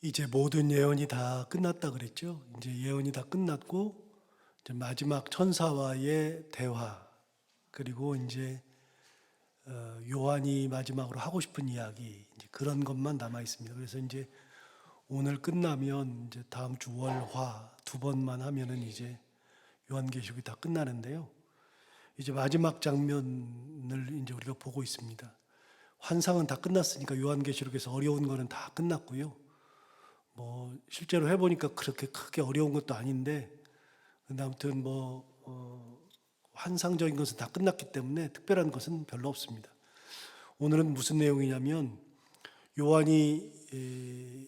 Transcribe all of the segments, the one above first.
이제 모든 예언이 다 끝났다 그랬죠. 이제 예언이 다 끝났고 이제 마지막 천사와의 대화, 그리고 이제 요한이 마지막으로 하고 싶은 이야기, 이제 그런 것만 남아 있습니다. 그래서 이제 오늘 끝나면 이제 다음 주 월화 두 번만 하면은 이제 요한계시록이 다 끝나는데요. 이제 마지막 장면을 이제 우리가 보고 있습니다. 환상은 다 끝났으니까 요한계시록에서 어려운 거는 다 끝났고요. 뭐 실제로 해보니까 그렇게 크게 어려운 것도 아닌데, 근데 아무튼 환상적인 것은 다 끝났기 때문에 특별한 것은 별로 없습니다. 오늘은 무슨 내용이냐면, 요한이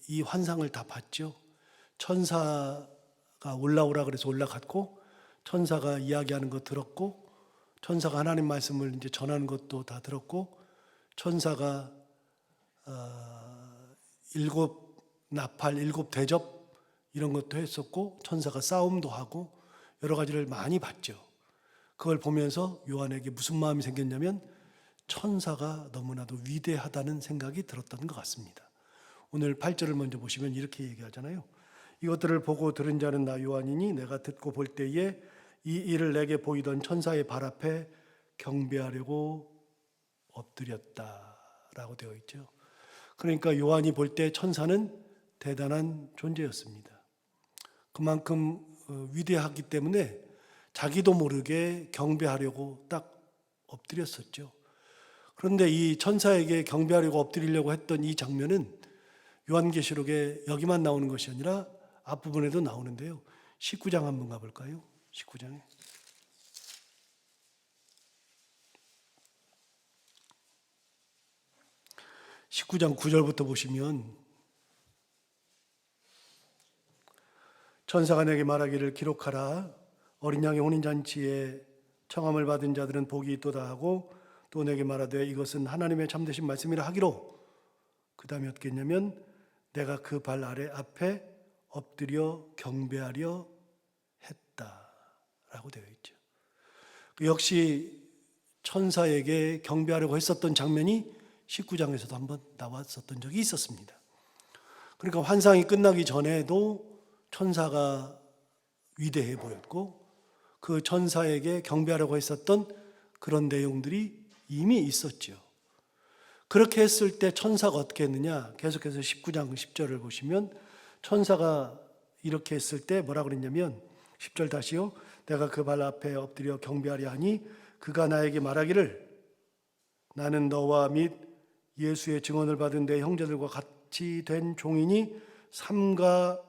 이 환상을 다 봤죠. 천사가 올라오라 그래서 올라갔고, 천사가 이야기하는 거 들었고, 천사가 하나님 말씀을 이제 전하는 것도 다 들었고, 천사가 일곱 나팔, 일곱 대접 이런 것도 했었고, 천사가 싸움도 하고 여러 가지를 많이 봤죠. 그걸 보면서 요한에게 무슨 마음이 생겼냐면 천사가 너무나도 위대하다는 생각이 들었던 것 같습니다. 오늘 8절을 먼저 보시면 이렇게 얘기하잖아요. 이것들을 보고 들은 자는 나 요한이니 내가 듣고 볼 때에 이 일을 내게 보이던 천사의 발 앞에 경배하려고 엎드렸다라고 되어 있죠. 그러니까 요한이 볼 때 천사는 대단한 존재였습니다. 그만큼 위대하기 때문에 자기도 모르게 경배하려고 딱 엎드렸었죠. 그런데 이 천사에게 경배하려고 엎드리려고 했던 이 장면은 요한계시록에 여기만 나오는 것이 아니라 앞부분에도 나오는데요. 19장 한번 가볼까요? 19장에. 19장 9절부터 보시면 천사가 내게 말하기를 기록하라. 어린 양의 혼인잔치에 청함을 받은 자들은 복이 있도다 하고, 또 내게 말하되 이것은 하나님의 참되신 말씀이라 하기로, 그 다음에 어떻게 했냐면 내가 그 발 아래 앞에 엎드려 경배하려 했다라고 되어 있죠. 역시 천사에게 경배하려고 했었던 장면이 19장에서도 한번 나왔었던 적이 있었습니다. 그러니까 환상이 끝나기 전에도 천사가 위대해 보였고, 그 천사에게 경배하려고 했었던 그런 내용들이 이미 있었죠. 그렇게 했을 때 천사가 어떻게 했느냐? 계속해서 19장 10절을 보시면 천사가 이렇게 했을 때 뭐라 그랬냐면, 10절 다시요. 내가 그 발 앞에 엎드려 경배하려 하니 그가 나에게 말하기를 나는 너와 및 예수의 증언을 받은 내 형제들과 같이 된 종이니 삼가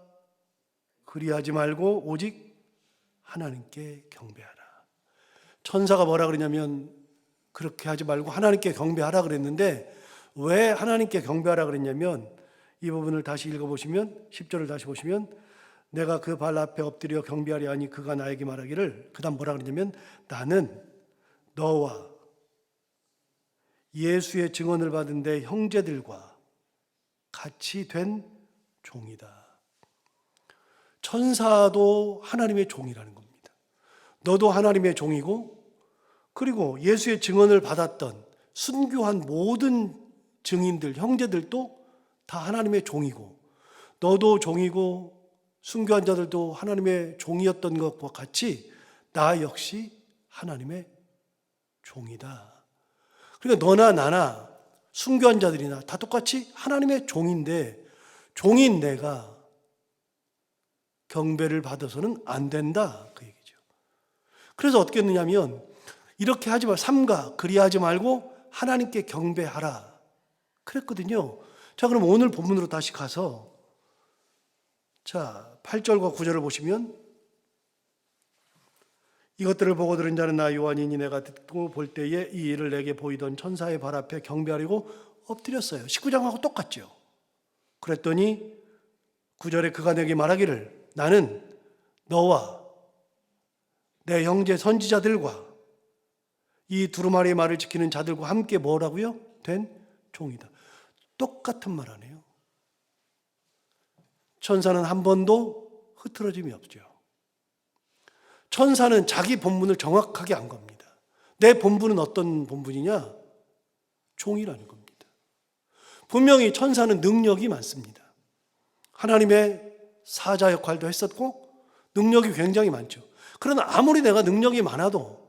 그리하지 말고 오직 하나님께 경배하라. 천사가 뭐라 그러냐면 그렇게 하지 말고 하나님께 경배하라 그랬는데, 왜 하나님께 경배하라 그랬냐면 이 부분을 다시 읽어보시면 10절을 다시 보시면 내가 그 발 앞에 엎드려 경배하려 하니 그가 나에게 말하기를, 그 다음 뭐라 그러냐면 나는 너와 예수의 증언을 받은 내 형제들과 같이 된 종이다. 천사도 하나님의 종이라는 겁니다. 너도 하나님의 종이고, 그리고 예수의 증언을 받았던 순교한 모든 증인들, 형제들도 다 하나님의 종이고, 너도 종이고 순교한 자들도 하나님의 종이었던 것과 같이 나 역시 하나님의 종이다. 그러니까 너나 나나 순교한 자들이나 다 똑같이 하나님의 종인데, 종인 내가 경배를 받아서는 안 된다, 그 얘기죠. 그래서 어떻게 했느냐면 이렇게 하지 말고 삼가 그리하지 말고 하나님께 경배하라 그랬거든요. 자, 그럼 오늘 본문으로 다시 가서 8절과 9절을 보시면 이것들을 보고 들은 자는 나 요한이니 내가 듣고 볼 때에 이 일을 내게 보이던 천사의 발 앞에 경배하려고 엎드렸어요. 19장하고 똑같죠. 그랬더니 9절에 그가 내게 말하기를 나는 너와 내 형제 선지자들과 이 두루마리의 말을 지키는 자들과 함께 뭐라고요? 된 종이다. 똑같은 말 하네요. 천사는 한 번도 흐트러짐이 없죠. 천사는 자기 본분을 정확하게 안 겁니다. 내 본분은 어떤 본분이냐? 종이라는 겁니다. 분명히 천사는 능력이 많습니다. 하나님의 사자 역할도 했었고 능력이 굉장히 많죠. 그러나 아무리 내가 능력이 많아도,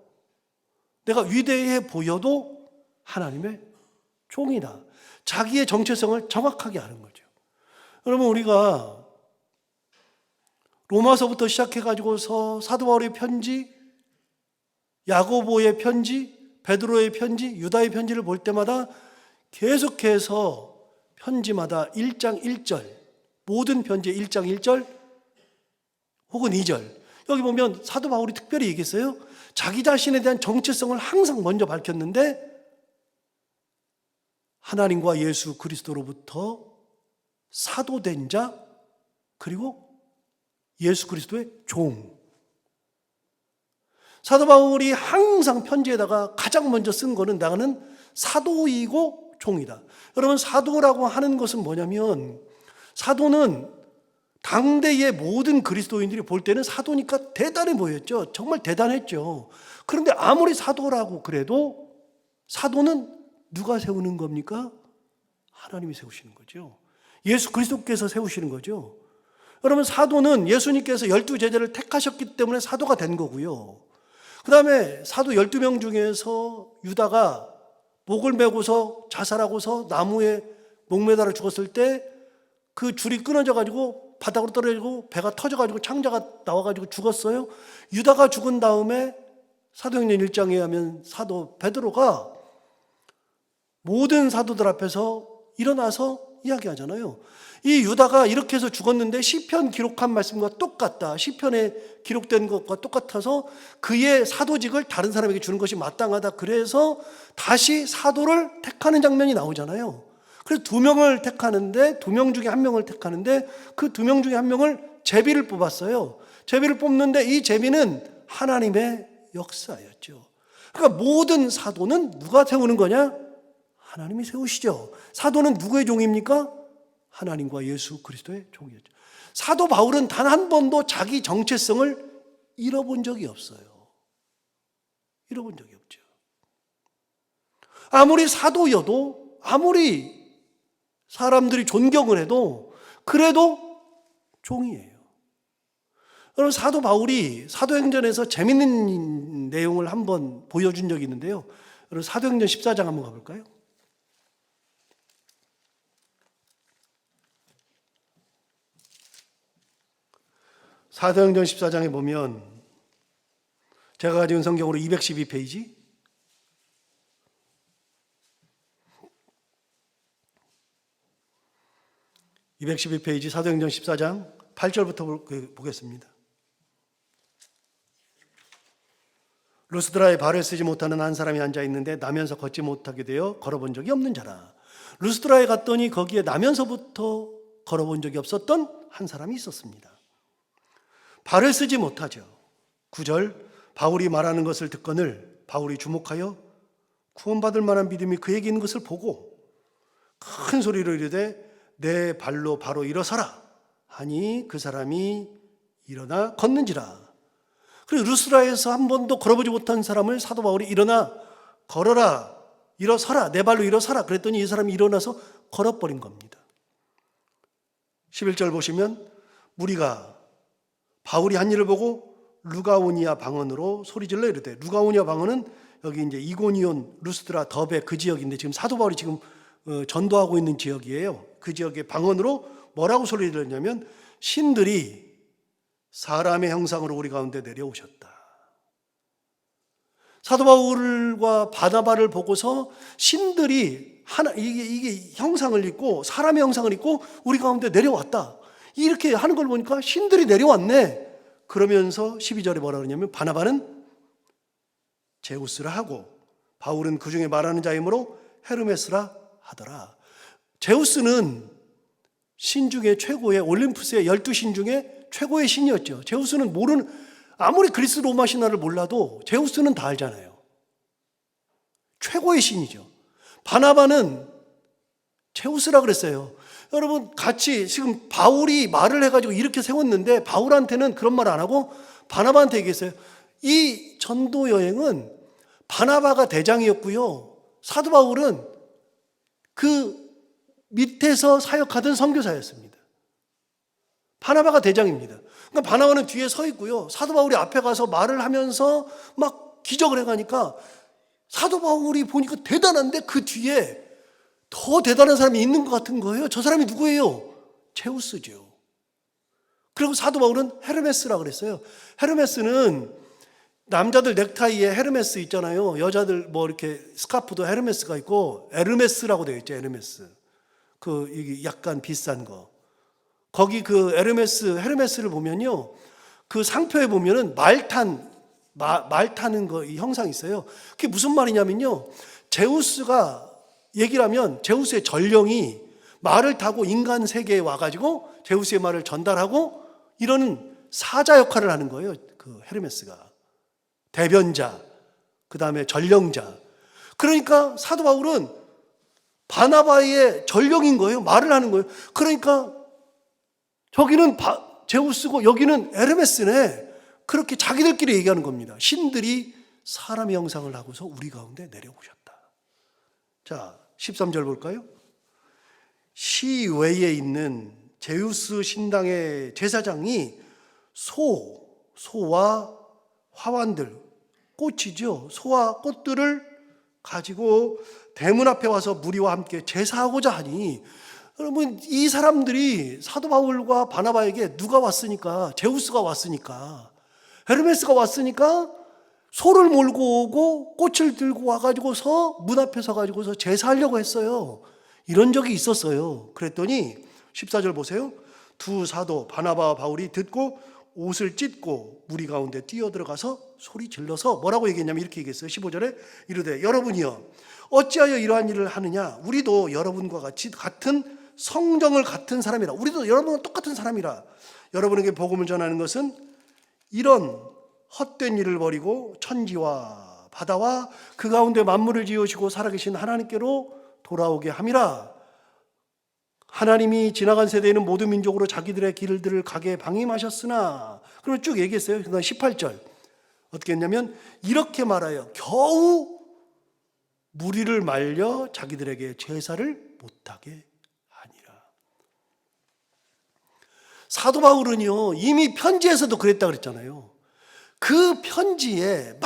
내가 위대해 보여도 하나님의 종이다. 자기의 정체성을 정확하게 아는 거죠. 여러분, 우리가 로마서부터 시작해가지고서 사도 바울의 편지, 야고보의 편지, 베드로의 편지, 유다의 편지를 볼 때마다 계속해서 편지마다 1장 1절, 모든 편지의 1장 1절 혹은 2절, 여기 보면 사도 바울이 특별히 얘기했어요. 자기 자신에 대한 정체성을 항상 먼저 밝혔는데, 하나님과 예수 그리스도로부터 사도된 자, 그리고 예수 그리스도의 종. 사도 바울이 항상 편지에다가 가장 먼저 쓴 거는 나는 사도이고 종이다. 여러분, 사도라고 하는 것은 뭐냐면, 사도는 당대의 모든 그리스도인들이 볼 때는 사도니까 대단해 보였죠. 정말 대단했죠. 그런데 아무리 사도라고 그래도 사도는 누가 세우는 겁니까? 하나님이 세우시는 거죠. 예수 그리스도께서 세우시는 거죠. 여러분, 사도는 예수님께서 12제자를 택하셨기 때문에 사도가 된 거고요. 그 다음에 사도 12명 중에서 유다가 목을 메고서 자살하고서 나무에 목매달아 죽었을 때 그 줄이 끊어져가지고 바닥으로 떨어지고 배가 터져가지고 창자가 나와가지고 죽었어요. 유다가 죽은 다음에 사도행전 1장에 하면 사도 베드로가 모든 사도들 앞에서 일어나서 이야기하잖아요. 이 유다가 이렇게 해서 죽었는데 시편 기록한 말씀과 똑같다. 시편에 기록된 것과 똑같아서 그의 사도직을 다른 사람에게 주는 것이 마땅하다. 그래서 다시 사도를 택하는 장면이 나오잖아요. 그래서 2명을 택하는데, 2명 중에 1명을 택하는데 그 2명 중에 1명을 제비를 뽑았어요. 제비를 뽑는데 이 제비는 하나님의 역사였죠. 그러니까 모든 사도는 누가 세우는 거냐? 하나님이 세우시죠. 사도는 누구의 종입니까? 하나님과 예수 그리스도의 종이었죠. 사도 바울은 단 한 번도 자기 정체성을 잃어본 적이 없어요. 잃어본 적이 없죠. 아무리 사도여도, 아무리 사람들이 존경을 해도, 그래도 종이에요. 여러분, 사도 바울이 사도행전에서 재밌는 내용을 한번 보여준 적이 있는데요. 여러분, 사도행전 14장 한번 가볼까요? 사도행전 14장에 보면 제가 가지고 있는 성경으로 212페이지, 사도행전 14장 8절부터 보겠습니다. 루스드라에 발을 쓰지 못하는 한 사람이 앉아 있는데 나면서 걷지 못하게 되어 걸어본 적이 없는 자라. 루스드라에 갔더니 거기에 나면서부터 걸어본 적이 없었던 한 사람이 있었습니다. 발을 쓰지 못하죠. 9절, 바울이 말하는 것을 듣거늘 바울이 주목하여 구원받을 만한 믿음이 그에게 있는 것을 보고 큰 소리로 이르되 내 발로 바로 일어서라 하니 그 사람이 일어나 걷는지라. 그리고 루스드라에서 한 번도 걸어보지 못한 사람을 사도 바울이 일어나 걸어라, 일어서라, 내 발로 일어서라 그랬더니 이 사람이 일어나서 걸어버린 겁니다. 11절 보시면 무리가 바울이 한 일을 보고 루가오니아 방언으로 소리질러 이르되, 루가오니아 방언은 여기 이제 이고니온, 루스드라, 더베 그 지역인데 지금 사도 바울이 지금 전도하고 있는 지역이에요. 그 지역의 방언으로 뭐라고 소리질렀냐면 신들이 사람의 형상으로 우리 가운데 내려오셨다. 사도 바울과 바나바를 보고서 신들이 이게 형상을 입고 사람의 형상을 입고 우리 가운데 내려왔다. 이렇게 하는 걸 보니까 신들이 내려왔네. 그러면서 12절에 뭐라 그러냐면 바나바는 제우스라 하고 바울은 그 중에 말하는 자이므로 헤르메스라 하더라. 제우스는 신 중에 최고의, 올림푸스의 12신 중에 최고의 신이었죠. 제우스는 아무리 그리스 로마 신화를 몰라도 제우스는 다 알잖아요. 최고의 신이죠. 바나바는 제우스라 그랬어요. 여러분, 같이 지금 바울이 말을 해가지고 이렇게 세웠는데 바울한테는 그런 말 안 하고 바나바한테 얘기했어요. 이 전도 여행은 바나바가 대장이었고요, 사도 바울은 그 밑에서 사역하던 선교사였습니다. 바나바가 대장입니다. 그러니까 바나바는 뒤에 서 있고요. 사도 바울이 앞에 가서 말을 하면서 막 기적을 해가니까 사도 바울이 보니까 대단한데 그 뒤에 더 대단한 사람이 있는 것 같은 거예요. 저 사람이 누구예요? 제우스죠. 그리고 사도 바울은 헤르메스라고 그랬어요. 헤르메스는 남자들 넥타이에 헤르메스 있잖아요. 여자들 뭐 이렇게 스카프도 헤르메스가 있고 에르메스라고 되어 있죠. 에르메스. 이게 약간 비싼 거. 거기 그 헤르메스를 보면요. 그 상표에 보면은 말 타는 거, 이 형상이 있어요. 그게 무슨 말이냐면요. 제우스가 얘기를 하면 제우스의 전령이 말을 타고 인간 세계에 와가지고 제우스의 말을 전달하고 이러는 사자 역할을 하는 거예요. 그 헤르메스가. 대변자, 그 다음에 전령자. 그러니까 사도 바울은 바나바의 전령인 거예요. 말을 하는 거예요. 그러니까 저기는 제우스고 여기는 에르메스네. 그렇게 자기들끼리 얘기하는 겁니다. 신들이 사람의 형상을 하고서 우리 가운데 내려오셨다. 자, 13절 볼까요? 시외에 있는 제우스 신당의 제사장이 소와 화환들, 꽃이죠. 소와 꽃들을 가지고 대문 앞에 와서 무리와 함께 제사하고자 하니, 여러분 이 사람들이 사도 바울과 바나바에게 누가 왔으니까, 제우스가 왔으니까, 헤르메스가 왔으니까 소를 몰고 오고 꽃을 들고 와가지고서 문 앞에 서가지고서 제사하려고 했어요. 이런 적이 있었어요. 그랬더니 14절 보세요. 두 사도 바나바와 바울이 듣고 옷을 찢고 무리 가운데 뛰어들어가서 소리 질러서 뭐라고 얘기했냐면 이렇게 얘기했어요. 15절에 이르되 여러분이여 어찌하여 이러한 일을 하느냐. 우리도 여러분과 같이 같은 성정을 같은 사람이라. 우리도 여러분과 똑같은 사람이라. 여러분에게 복음을 전하는 것은 이런 헛된 일을 버리고 천지와 바다와 그 가운데 만물을 지으시고 살아계신 하나님께로 돌아오게 함이라. 하나님이 지나간 세대에는 모든 민족으로 자기들의 길들을 가게 방임하셨으나, 그러면 쭉 얘기했어요. 그다음 18절 어떻게 했냐면 이렇게 말하여 겨우 무리를 말려 자기들에게 제사를 못하게 하니라. 사도 바울은요 이미 편지에서도 그랬다 그랬잖아요. 그 편지에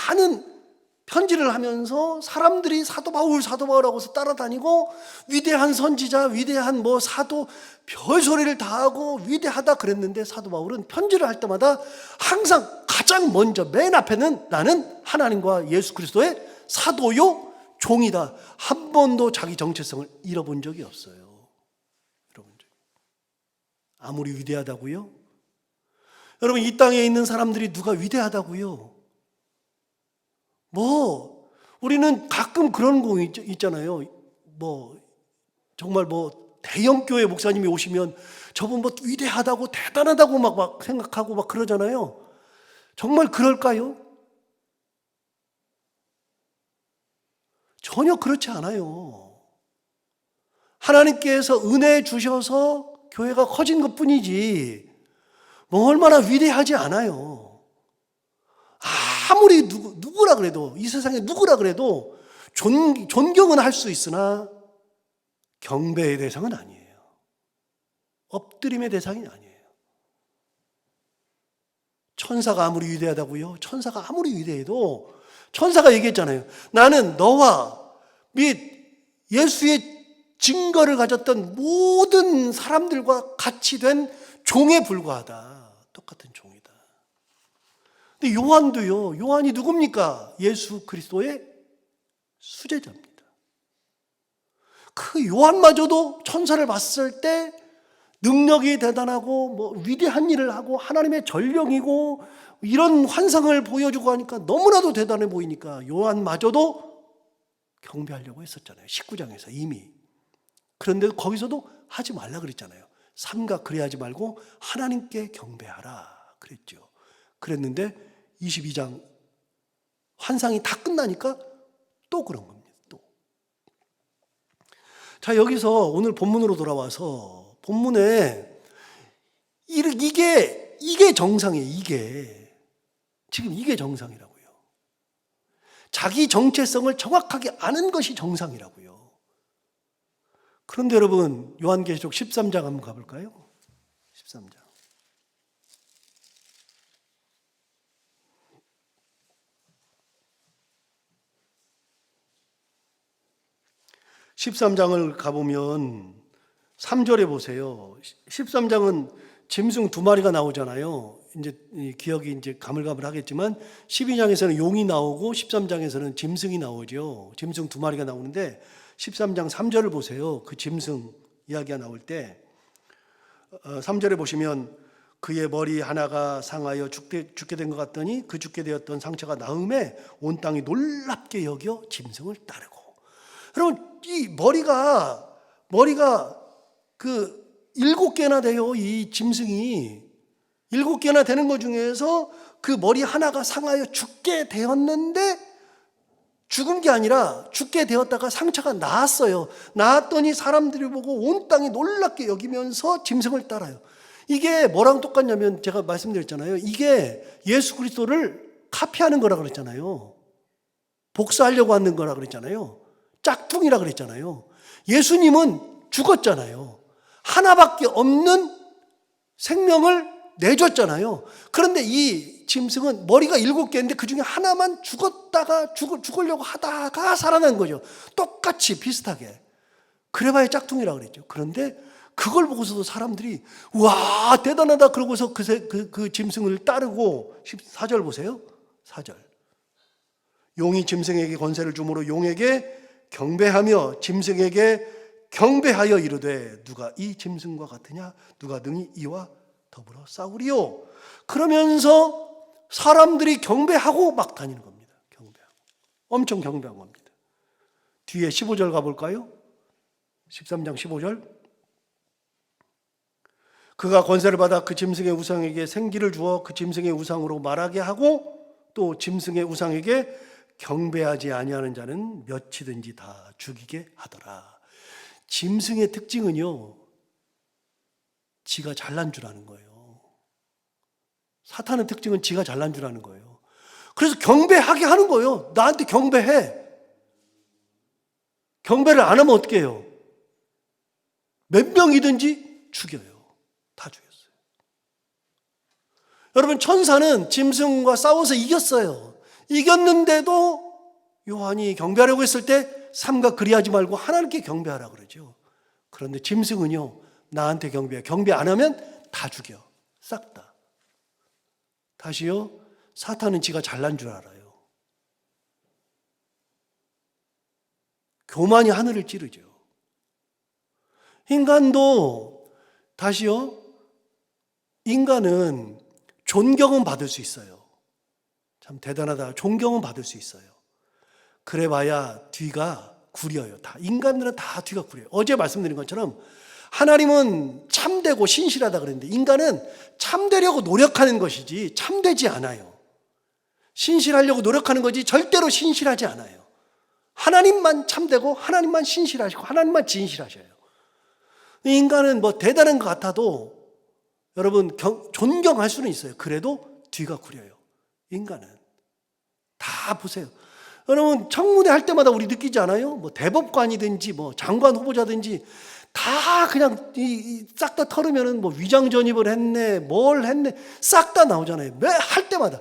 많은 편지를 하면서 사람들이 사도 바울하고서 따라다니고 위대한 선지자, 위대한 뭐 사도 별소리를 다 하고 위대하다 그랬는데, 사도 바울은 편지를 할 때마다 항상 가장 먼저 맨 앞에는 나는 하나님과 예수 그리스도의 사도요 종이다. 한 번도 자기 정체성을 잃어본 적이 없어요. 아무리 위대하다고요? 여러분 이 땅에 있는 사람들이 누가 위대하다고요? 우리는 가끔 그런 거 있잖아요. 정말 대형 교회 목사님이 오시면 저분 위대하다고 대단하다고 막 생각하고 막 그러잖아요. 정말 그럴까요? 전혀 그렇지 않아요. 하나님께서 은혜 주셔서 교회가 커진 것 뿐이지 얼마나 위대하지 않아요. 아무리 누구라 그래도, 이 세상에 누구라 그래도 존경은 할 수 있으나 경배의 대상은 아니에요. 엎드림의 대상이 아니에요. 천사가 아무리 위대하다고요? 천사가 아무리 위대해도 천사가 얘기했잖아요. 나는 너와 및 예수의 증거를 가졌던 모든 사람들과 같이 된 종에 불과하다. 똑같은 종이다. 근데 요한도요. 요한이 누굽니까? 예수 그리스도의 수제자입니다. 그 요한마저도 천사를 봤을 때 능력이 대단하고 위대한 일을 하고 하나님의 전령이고 이런 환상을 보여주고 하니까 너무나도 대단해 보이니까 요한마저도 경배하려고 했었잖아요. 19장에서 이미. 그런데 거기서도 하지 말라 그랬잖아요. 삼가 그래하지 말고 하나님께 경배하라 그랬죠. 그랬는데 22장 환상이 다 끝나니까 또 그런 겁니다. 또. 자, 여기서 오늘 본문으로 돌아와서 본문에 이게 정상이에요. 지금 이게 정상이라고요. 자기 정체성을 정확하게 아는 것이 정상이라고요. 그런데 여러분 요한계시록 13장 한번 가볼까요? 13장. 13장을 가보면 3절에 보세요. 13장은 짐승 2마리가 나오잖아요. 이제 기억이 이제 가물가물하겠지만 12장에서는 용이 나오고 13장에서는 짐승이 나오죠. 짐승 2마리가 나오는데 13장 3절을 보세요. 그 짐승 이야기가 나올 때 3절에 보시면 그의 머리 하나가 상하여 죽게 된 것 같더니 그 죽게 되었던 상처가 나음에 온 땅이 놀랍게 여겨 짐승을 따르고. 여러분 이 머리가 그 7개나 돼요. 이 짐승이 7개나 되는 것 중에서 그 머리 하나가 상하여 죽게 되었는데 죽은 게 아니라 죽게 되었다가 상처가 나았어요. 나았더니 사람들이 보고 온 땅이 놀랍게 여기면서 짐승을 따라요. 이게 뭐랑 똑같냐면 제가 말씀드렸잖아요. 이게 예수 그리스도를 카피하는 거라 그랬잖아요. 복사하려고 하는 거라 그랬잖아요. 짝퉁이라 그랬잖아요. 예수님은 죽었잖아요. 하나밖에 없는 생명을 내줬잖아요. 그런데 이 짐승은 머리가 7개인데 그 중에 하나만 죽으려고 하다가 살아난 거죠. 똑같이 비슷하게. 그래봐야 짝퉁이라 그랬죠. 그런데 그걸 보고서도 사람들이 와 대단하다 그러고서 그 짐승을 따르고 14절 보세요. 4절. 용이 짐승에게 권세를 주므로 용에게 경배하며 짐승에게 경배하여 이르되 누가 이 짐승과 같으냐 누가 능히 이와 더불어 싸우리요. 그러면서 사람들이 경배하고 막 다니는 겁니다. 경배하고. 엄청 경배한 겁니다. 뒤에 15절 가볼까요? 13장 15절. 그가 권세를 받아 그 짐승의 우상에게 생기를 주어 그 짐승의 우상으로 말하게 하고 또 짐승의 우상에게 경배하지 아니하는 자는 몇이든지 다 죽이게 하더라. 짐승의 특징은요, 지가 잘난 줄 아는 거예요. 사탄의 특징은 지가 잘난 줄 아는 거예요. 그래서 경배하게 하는 거예요. 나한테 경배해. 경배를 안 하면 어떻게 해요? 몇 명이든지 죽여요. 다 죽였어요. 여러분 천사는 짐승과 싸워서 이겼어요. 이겼는데도 요한이 경배하려고 했을 때 삼가 그리하지 말고 하나님께 경배하라 그러죠. 그런데 짐승은요 나한테 경배해. 경배 안 하면 다 죽여. 싹 다. 다시요. 사탄은 지가 잘난 줄 알아요. 교만이 하늘을 찌르죠. 인간도 다시요. 인간은 존경은 받을 수 있어요. 참 대단하다. 존경은 받을 수 있어요. 그래봐야 뒤가 구려요. 다 인간들은 다 뒤가 구려요. 어제 말씀드린 것처럼 하나님은 참되고 신실하다 그랬는데 인간은 참되려고 노력하는 것이지 참되지 않아요. 신실하려고 노력하는 거지 절대로 신실하지 않아요. 하나님만 참되고 하나님만 신실하시고 하나님만 진실하셔요. 인간은 뭐 대단한 것 같아도 여러분 존경할 수는 있어요. 그래도 뒤가 구려요. 인간은 다 보세요. 여러분 청문회 할 때마다 우리 느끼지 않아요? 뭐 대법관이든지 뭐 장관 후보자든지 다 그냥 싹 다 털으면은 뭐 위장 전입을 했네, 뭘 했네, 싹 다 나오잖아요. 매 할 때마다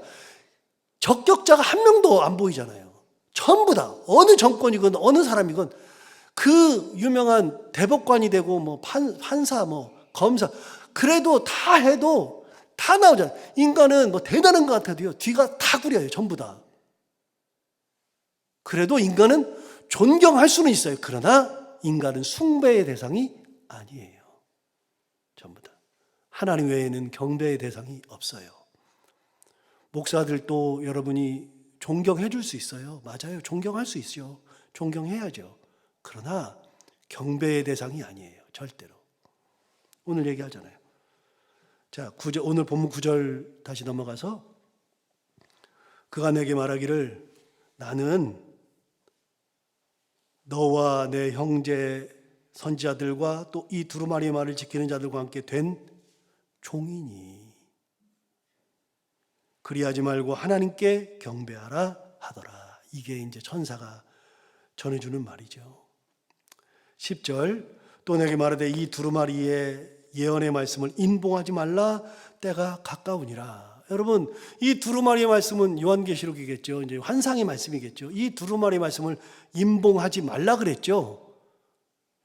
적격자가 한 명도 안 보이잖아요. 전부 다 어느 정권이건 어느 사람이건 그 유명한 대법관이 되고 뭐 판사 뭐 검사 그래도 다 해도 다 나오잖아요. 인간은 뭐 대단한 것 같아도요 뒤가 다 구려요. 전부 다. 그래도 인간은 존경할 수는 있어요. 그러나 인간은 숭배의 대상이 아니에요. 전부 다. 하나님 외에는 경배의 대상이 없어요. 목사들도 여러분이 존경해 줄 수 있어요. 맞아요. 존경할 수 있죠. 존경해야죠. 그러나 경배의 대상이 아니에요. 절대로. 오늘 얘기하잖아요. 자, 오늘 본문 9절 다시 넘어가서 그가 내게 말하기를 나는 너와 내 형제 선지자들과 또 이 두루마리의 말을 지키는 자들과 함께 된 종이니 그리하지 말고 하나님께 경배하라 하더라. 이게 이제 천사가 전해주는 말이죠. 10절 또 내게 말하되 이 두루마리의 예언의 말씀을 인봉하지 말라, 때가 가까우니라. 여러분, 이 두루마리의 말씀은 요한계시록이겠죠. 이제 환상의 말씀이겠죠. 이 두루마리의 말씀을 인봉하지 말라 그랬죠.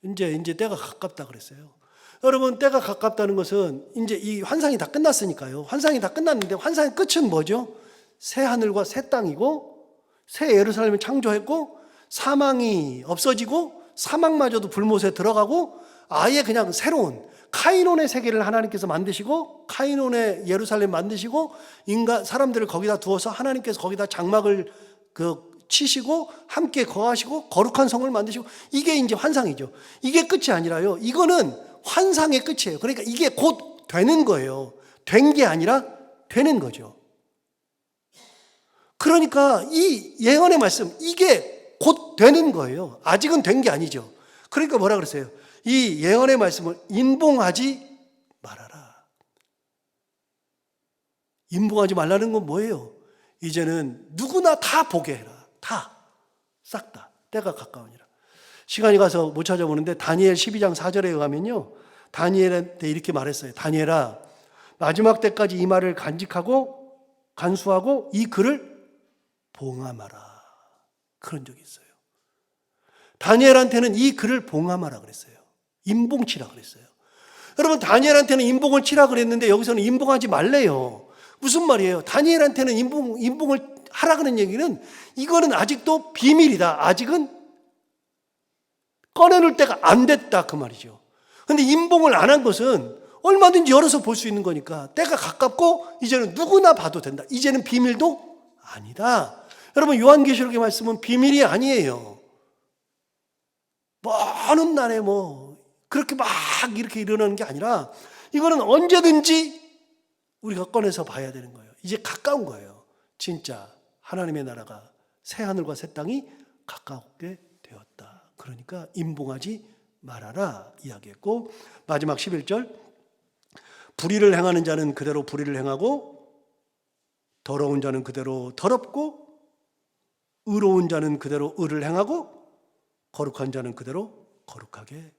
이제 때가 가깝다 그랬어요. 여러분, 때가 가깝다는 것은 이제 이 환상이 다 끝났으니까요. 환상이 다 끝났는데 환상의 끝은 뭐죠? 새 하늘과 새 땅이고 새 예루살렘을 창조했고 사망이 없어지고 사망마저도 불못에 들어가고 아예 그냥 새로운 카이논의 세계를 하나님께서 만드시고 카이논의 예루살렘 만드시고 사람들을 거기다 두어서 하나님께서 거기다 장막을 치시고 함께 거하시고 거룩한 성을 만드시고, 이게 이제 환상이죠. 이게 끝이 아니라요, 이거는 환상의 끝이에요. 그러니까 이게 곧 되는 거예요. 된 게 아니라 되는 거죠. 그러니까 이 예언의 말씀, 이게 곧 되는 거예요. 아직은 된 게 아니죠. 그러니까 뭐라 그랬어요? 이 예언의 말씀을 인봉하지 말아라. 인봉하지 말라는 건 뭐예요? 이제는 누구나 다 보게 해라. 다, 싹 다, 때가 가까우니라. 시간이 가서 못 찾아보는데 다니엘 12장 4절에 가면요, 다니엘한테 이렇게 말했어요. 다니엘아, 마지막 때까지 이 말을 간직하고 간수하고 이 글을 봉함하라. 그런 적이 있어요. 다니엘한테는 이 글을 봉함하라 그랬어요. 인봉치라 그랬어요. 여러분, 다니엘한테는 인봉을 치라 그랬는데 여기서는 인봉하지 말래요. 무슨 말이에요? 다니엘한테는 인봉을 하라 그런 얘기는 이거는 아직도 비밀이다. 아직은 꺼내놓을 때가 안 됐다 그 말이죠. 그런데 인봉을 안 한 것은 얼마든지 열어서 볼 수 있는 거니까 때가 가깝고 이제는 누구나 봐도 된다. 이제는 비밀도 아니다. 여러분, 요한계시록의 말씀은 비밀이 아니에요. 어느 날에 그렇게 막 이렇게 일어나는 게 아니라 이거는 언제든지 우리가 꺼내서 봐야 되는 거예요. 이제 가까운 거예요. 진짜 하나님의 나라가 새 하늘과 새 땅이 가깝게 되었다. 그러니까 인봉하지 말아라 이야기했고, 마지막 11절, 불의를 행하는 자는 그대로 불의를 행하고 더러운 자는 그대로 더럽고 의로운 자는 그대로 의를 행하고 거룩한 자는 그대로 거룩하게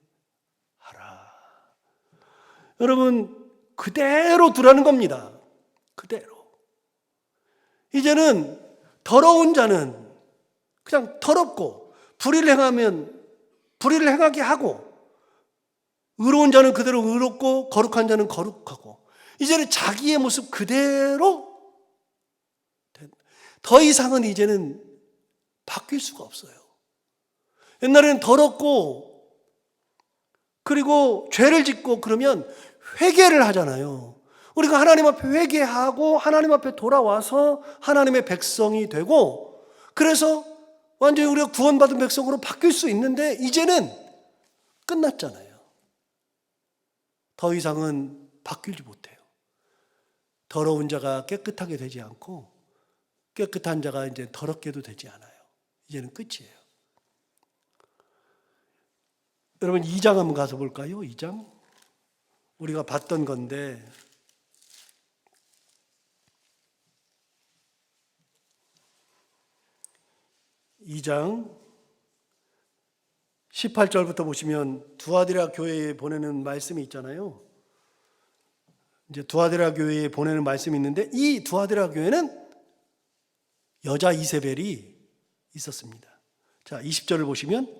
하라. 여러분, 그대로 두라는 겁니다. 그대로. 이제는 더러운 자는 그냥 더럽고 불의를 행하면 불의를 행하게 하고, 의로운 자는 그대로 의롭고 거룩한 자는 거룩하고, 이제는 자기의 모습 그대로, 더 이상은 이제는 바뀔 수가 없어요. 옛날에는 더럽고 그리고 죄를 짓고 그러면 회개를 하잖아요. 우리가 하나님 앞에 회개하고 하나님 앞에 돌아와서 하나님의 백성이 되고, 그래서 완전히 우리가 구원받은 백성으로 바뀔 수 있는데 이제는 끝났잖아요. 더 이상은 바뀌지 못해요. 더러운 자가 깨끗하게 되지 않고 깨끗한 자가 이제 더럽게도 되지 않아요. 이제는 끝이에요. 여러분, 2장 한번 가서 볼까요? 2장. 우리가 봤던 건데, 이 장 18절부터 보시면 두아디라 교회에 보내는 말씀이 있잖아요. 이제 두아디라 교회에 보내는 말씀이 있는데, 이 두아디라 교회는 여자 이세벨이 있었습니다. 자, 20절을 보시면,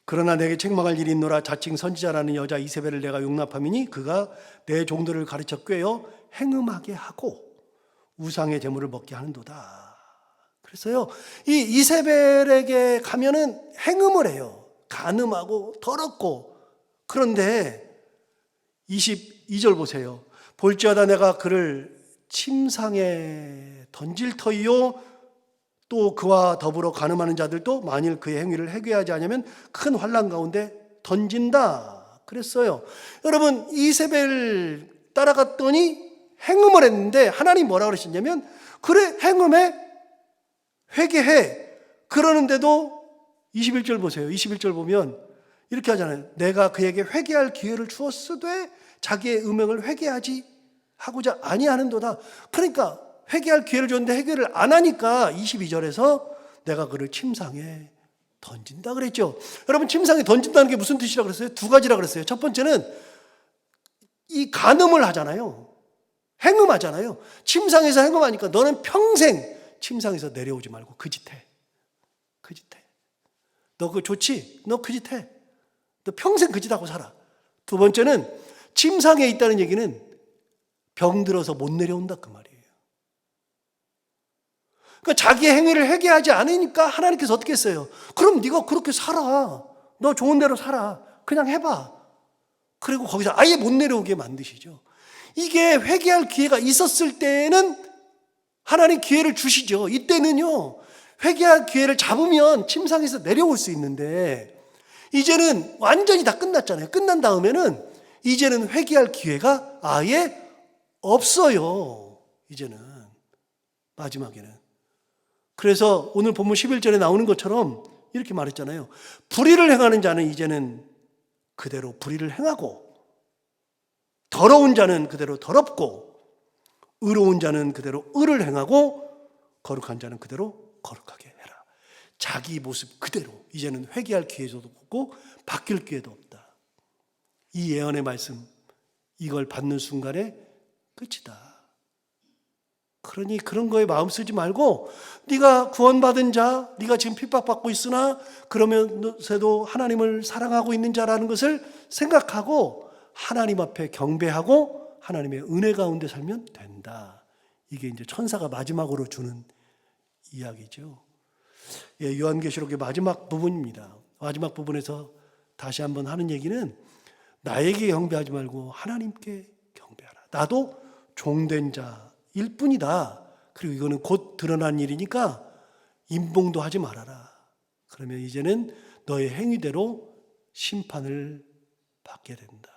그러나 내게 책망할 일이 있노라. 자칭 선지자라는 여자 이세벨을 내가 용납함이니 그가 내 종들을 가르쳐 꿰어 행음하게 하고 우상의 제물을 먹게 하는도다. 그래서요, 이 이세벨에게 가면은 행음을 해요. 간음하고 더럽고. 그런데 22절 보세요. 볼지어다 내가 그를 침상에 던질 터이요, 또 그와 더불어 간음하는 자들도 만일 그의 행위를 회개하지 않으면 큰 환난 가운데 던진다 그랬어요. 여러분, 이세벨 따라갔더니 행음을 했는데 하나님 뭐라 그러셨냐면, 그래, 행음해, 회개해. 그러는데도 21절 보세요. 21절 보면 이렇게 하잖아요. 내가 그에게 회개할 기회를 주었으되 자기의 음행을 회개하지 하고자 아니하는도다. 그러니까 회개할 기회를 줬는데 회개를 안 하니까 22절에서 내가 그를 침상에 던진다 그랬죠. 여러분, 침상에 던진다는 게 무슨 뜻이라 그랬어요? 두 가지라 그랬어요. 첫 번째는 이 간음을 하잖아요. 행음하잖아요. 침상에서 행음하니까 너는 평생 침상에서 내려오지 말고 그 짓 해. 그 짓 해. 너 그거 좋지? 너 그 짓 해. 너 평생 그 짓 하고 살아. 두 번째는 침상에 있다는 얘기는 병들어서 못 내려온다 그 말이에요. 그러니까 자기의 행위를 회개하지 않으니까 하나님께서 어떻게 했어요? 그럼 네가 그렇게 살아. 너 좋은 대로 살아. 그냥 해봐. 그리고 거기서 아예 못 내려오게 만드시죠. 이게 회개할 기회가 있었을 때는 하나님 기회를 주시죠. 이때는요, 회개할 기회를 잡으면 침상에서 내려올 수 있는데, 이제는 완전히 다 끝났잖아요. 끝난 다음에는 이제는 회개할 기회가 아예 없어요. 이제는 마지막에는. 그래서 오늘 본문 11절에 나오는 것처럼 이렇게 말했잖아요. 불의를 행하는 자는 이제는 그대로 불의를 행하고, 더러운 자는 그대로 더럽고, 의로운 자는 그대로 의를 행하고, 거룩한 자는 그대로 거룩하게 해라. 자기 모습 그대로. 이제는 회개할 기회도 없고 바뀔 기회도 없다. 이 예언의 말씀, 이걸 받는 순간에 끝이다. 그러니 그런 거에 마음 쓰지 말고, 네가 구원받은 자, 네가 지금 핍박받고 있으나 그러면서도 하나님을 사랑하고 있는 자라는 것을 생각하고 하나님 앞에 경배하고 하나님의 은혜 가운데 살면 된다. 이게 이제 천사가 마지막으로 주는 이야기죠. 예, 요한계시록의 마지막 부분입니다. 마지막 부분에서 다시 한번 하는 얘기는 나에게 경배하지 말고 하나님께 경배하라. 나도 종된 자일 뿐이다. 그리고 이거는 곧 드러난 일이니까 임봉도 하지 말아라. 그러면 이제는 너의 행위대로 심판을 받게 된다.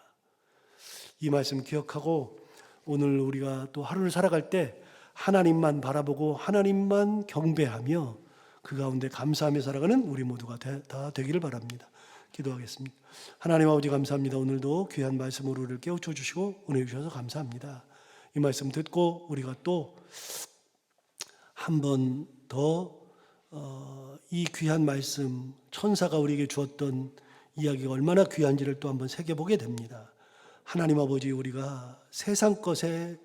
이 말씀 기억하고 오늘 우리가 또 하루를 살아갈 때 하나님만 바라보고 하나님만 경배하며 그 가운데 감사하며 살아가는 우리 모두가 다 되기를 바랍니다. 기도하겠습니다. 하나님 아버지 감사합니다. 오늘도 귀한 말씀으로 우리를 깨우쳐 주시고 은혜 주셔서 감사합니다. 이 말씀 듣고 우리가 또 한 번 더 이 귀한 말씀, 천사가 우리에게 주었던 이야기가 얼마나 귀한지를 또 한번 새겨보게 됩니다. 하나님 아버지, 우리가 세상 것에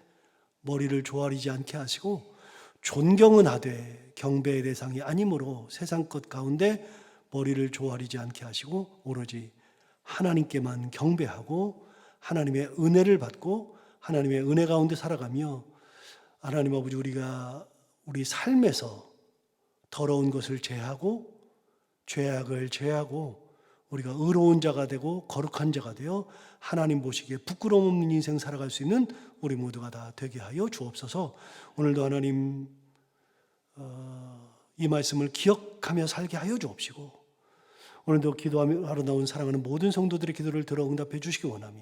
머리를 조아리지 않게 하시고 존경은 하되 경배의 대상이 아니므로 세상 것 가운데 머리를 조아리지 않게 하시고 오로지 하나님께만 경배하고 하나님의 은혜를 받고 하나님의 은혜 가운데 살아가며, 하나님 아버지, 우리가 우리 삶에서 더러운 것을 제하고 죄악을 제하고 우리가 의로운 자가 되고 거룩한 자가 되어 하나님 보시기에 부끄러움 없는 인생 살아갈 수 있는 우리 모두가 다 되게 하여 주옵소서. 오늘도 하나님 이 말씀을 기억하며 살게 하여 주옵시고, 오늘도 기도하러 나온 사랑하는 모든 성도들의 기도를 들어 응답해 주시기 원하며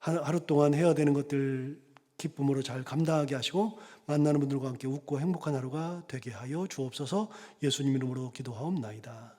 하루 동안 해야 되는 것들 기쁨으로 잘 감당하게 하시고 만나는 분들과 함께 웃고 행복한 하루가 되게 하여 주옵소서. 예수님 이름으로 기도하옵나이다.